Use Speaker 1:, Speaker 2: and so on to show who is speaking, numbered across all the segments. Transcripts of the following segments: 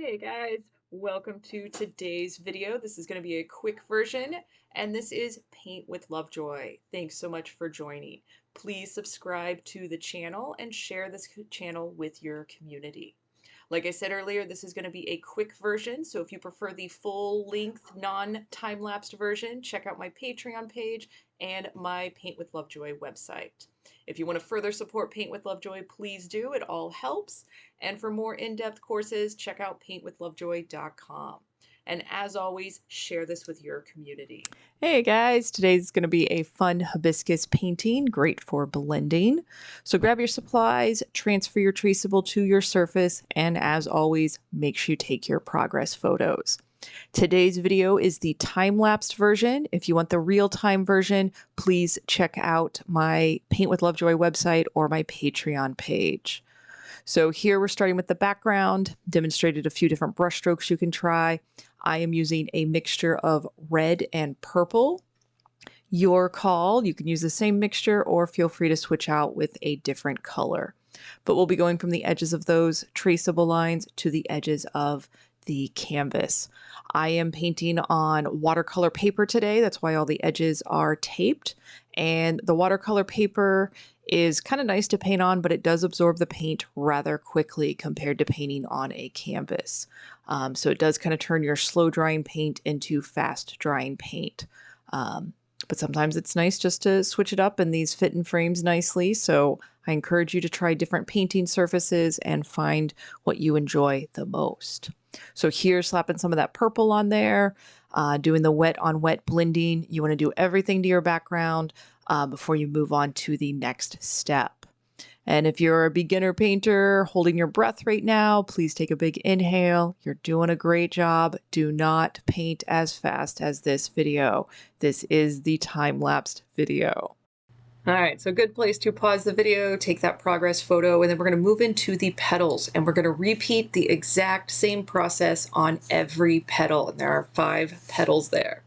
Speaker 1: Hey guys, welcome to today's video. This is going to be a quick version, and this is Paint with Lovejoy. Thanks so much for joining. Please subscribe to the channel and share this channel with your community. Like I said earlier, this is going to be a quick version, so if you prefer the full-length, non-time-lapsed version, check out my Patreon page and my Paint with Lovejoy website. If you want to further support Paint with Lovejoy, please do. It all helps. And for more in-depth courses, check out paintwithlovejoy.com. And as always, share this with your community. Hey guys, today's going to be a fun hibiscus painting, great for blending. So grab your supplies, transfer your traceable to your surface, and as always, make sure you take your progress photos. Today's video is the time-lapsed version. If you want the real-time version, please check out my Paint with Lovejoy website or my Patreon page. So here we're starting with the background, demonstrated a few different brush strokes you can try. I am using a mixture of red and purple. Your call, you can use the same mixture or feel free to switch out with a different color. But we'll be going from the edges of those traceable lines to the edges of the canvas. I am painting on watercolor paper today. That's why all the edges are taped. And the watercolor paper is kind of nice to paint on, but it does absorb the paint rather quickly compared to painting on a canvas. So it does kind of turn your slow drying paint into fast drying paint. But sometimes it's nice just to switch it up, and these fit in frames nicely. So I encourage you to try different painting surfaces and find what you enjoy the most. So here, slapping some of that purple on there, doing the wet on wet blending. You want to do everything to your background before you move on to the next step. And if you're a beginner painter holding your breath right now, please take a big inhale. You're doing a great job. Do not paint as fast as this video. This is the time-lapsed video. All right, so good place to pause the video, take that progress photo, and then we're going to move into the petals, and we're going to repeat the exact same process on every petal. And there are 5 petals there.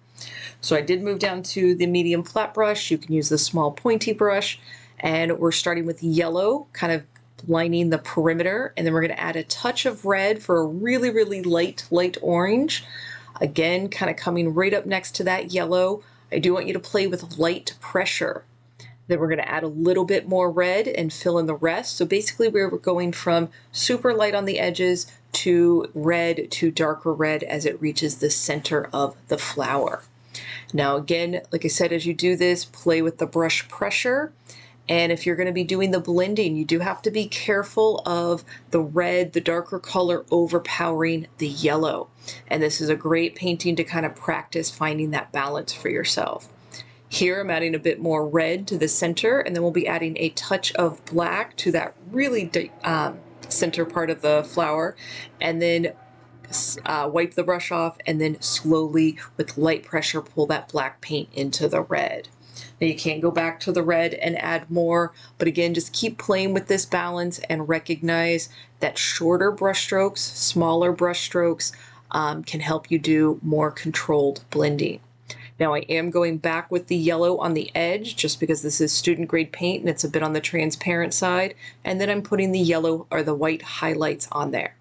Speaker 1: So I did move down to the medium flat brush. You can use the small pointy brush, and we're starting with yellow, kind of lining the perimeter, and then we're going to add a touch of red for a really, really light orange. Again, kind of coming right up next to that yellow. I do want you to play with light pressure. Then we're going to add a little bit more red and fill in the rest. So basically we're going from super light on the edges to red to darker red as it reaches the center of the flower. Now again, like I said, as you do this, play with the brush pressure. And if you're going to be doing the blending, you do have to be careful of the red, the darker color overpowering the yellow. And this is a great painting to kind of practice finding that balance for yourself. Here I'm adding a bit more red to the center, and then we'll be adding a touch of black to that really center part of the flower, and then wipe the brush off, and then slowly with light pressure pull that black paint into the red. Now you can't go back to the red and add more, but again, just keep playing with this balance and recognize that shorter brush strokes, smaller brush strokes can help you do more controlled blending. Now I am going back with the yellow on the edge just because this is student grade paint and it's a bit on the transparent side. And then I'm putting the yellow or the white highlights on there.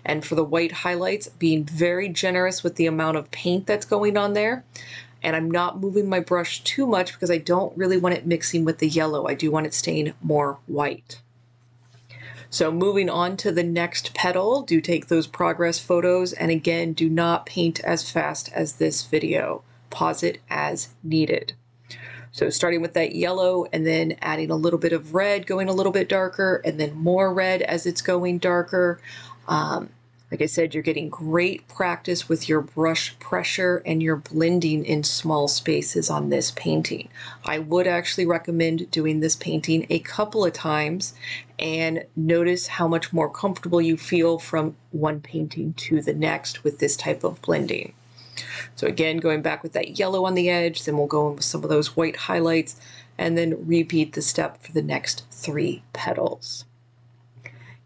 Speaker 1: And for the white highlights, being very generous with the amount of paint that's going on there. And I'm not moving my brush too much because I don't really want it mixing with the yellow. I do want it staying more white. So moving on to the next petal, do take those progress photos. And again, do not paint as fast as this video. Pause it as needed. So starting with that yellow and then adding a little bit of red, going a little bit darker, and then more red as it's going darker. Like I said, you're getting great practice with your brush pressure and your blending in small spaces on this painting. I would actually recommend doing this painting a couple of times and notice how much more comfortable you feel from one painting to the next with this type of blending. So again, going back with that yellow on the edge, then we'll go in with some of those white highlights and then repeat the step for the next 3 petals.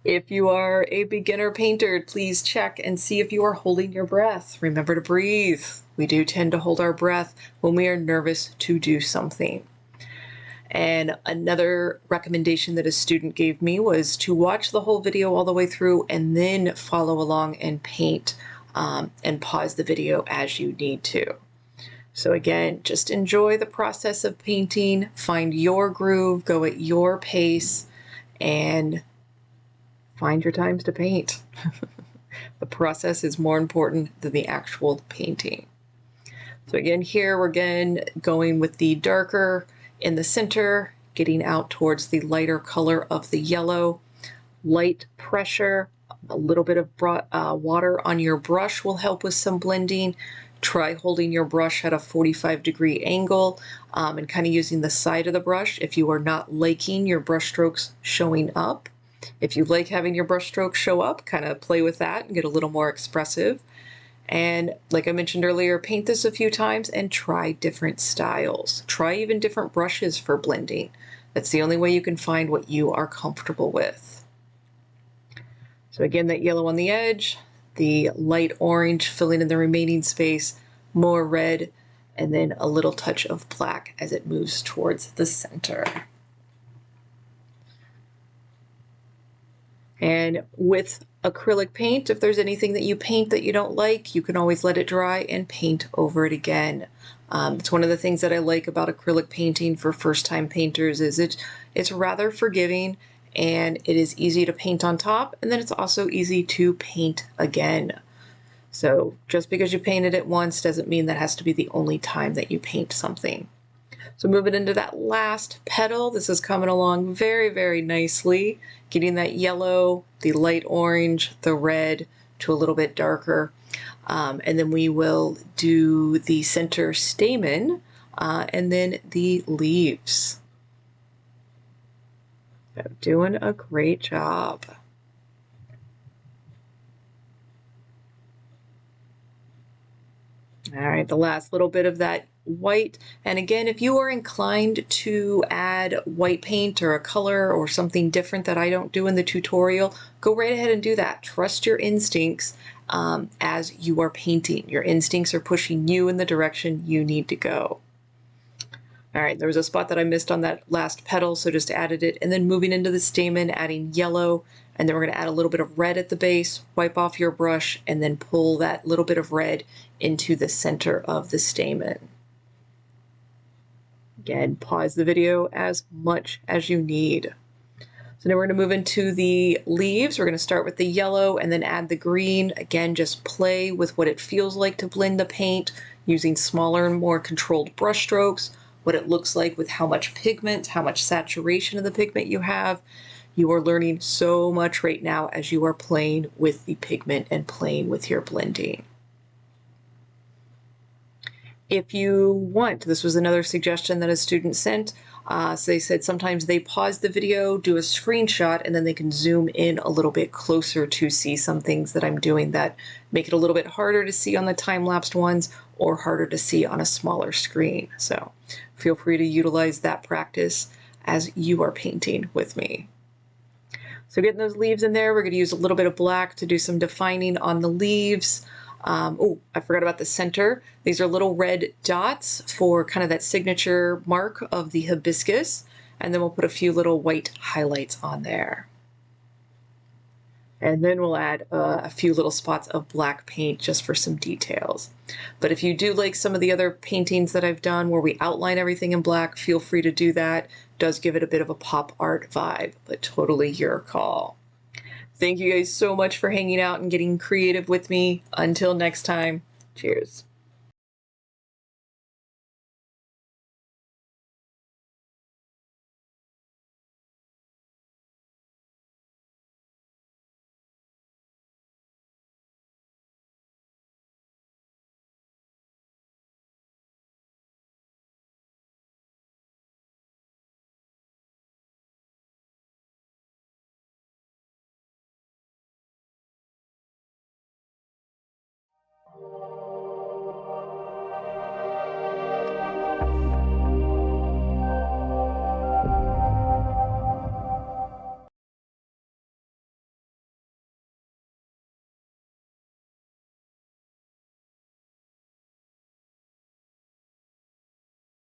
Speaker 1: If you are a beginner painter, please check and see if you are holding your breath. Remember to breathe. We do tend to hold our breath when we are nervous to do something. And another recommendation that a student gave me was to watch the whole video all the way through and then follow along and paint, and pause the video as you need to. So again, just enjoy the process of painting, find your groove, go at your pace, and find your times to paint. The process is more important than the actual painting. So again, here we're again going with the darker in the center, getting out towards the lighter color of the yellow. Light pressure, a little bit of water on your brush will help with some blending. Try holding your brush at a 45-degree angle, and kind of using the side of the brush if you are not liking your brush strokes showing up. If you like having your brush strokes show up, kind of play with that and get a little more expressive. And like I mentioned earlier, paint this a few times and try different styles. Try even different brushes for blending. That's the only way you can find what you are comfortable with. So again, that yellow on the edge, the light orange filling in the remaining space, more red, and then a little touch of black as it moves towards the center. And with acrylic paint, if there's anything that you paint that you don't like, you can always let it dry and paint over it again. It's one of the things that I like about acrylic painting for first-time painters is it's rather forgiving, and it is easy to paint on top, and then it's also easy to paint again. So just because you painted it once doesn't mean that has to be the only time that you paint something. So moving into that last petal, this is coming along very, very nicely, getting that yellow, the light orange, the red to a little bit darker. And then we will do the center stamen, and then the leaves. So doing a great job. All right, the last little bit of that white. And again, if you are inclined to add white paint or a color or something different that I don't do in the tutorial, go right ahead and do that. Trust your instincts as you are painting. Your instincts are pushing you in the direction you need to go. All right, there was a spot that I missed on that last petal, so just added it. And then moving into the stamen, adding yellow, and then we're gonna add a little bit of red at the base, wipe off your brush, and then pull that little bit of red into the center of the stamen. Again, pause the video as much as you need. So now we're gonna move into the leaves. We're gonna start with the yellow and then add the green. Again, just play with what it feels like to blend the paint using smaller and more controlled brush strokes, what it looks like with how much pigment, how much saturation of the pigment you have. You are learning so much right now as you are playing with the pigment and playing with your blending. If you want, this was another suggestion that a student sent. So they said sometimes they pause the video, do a screenshot, and then they can zoom in a little bit closer to see some things that I'm doing that make it a little bit harder to see on the time-lapsed ones or harder to see on a smaller screen. So feel free to utilize that practice as you are painting with me. So getting those leaves in there, we're going to use a little bit of black to do some defining on the leaves. Oh, I forgot about the center. These are little red dots for kind of that signature mark of the hibiscus. And then we'll put a few little white highlights on there. And then we'll add a few little spots of black paint just for some details. But if you do like some of the other paintings that I've done where we outline everything in black, feel free to do that. It does give it a bit of a pop art vibe, but totally your call. Thank you guys so much for hanging out and getting creative with me. Until next time, cheers.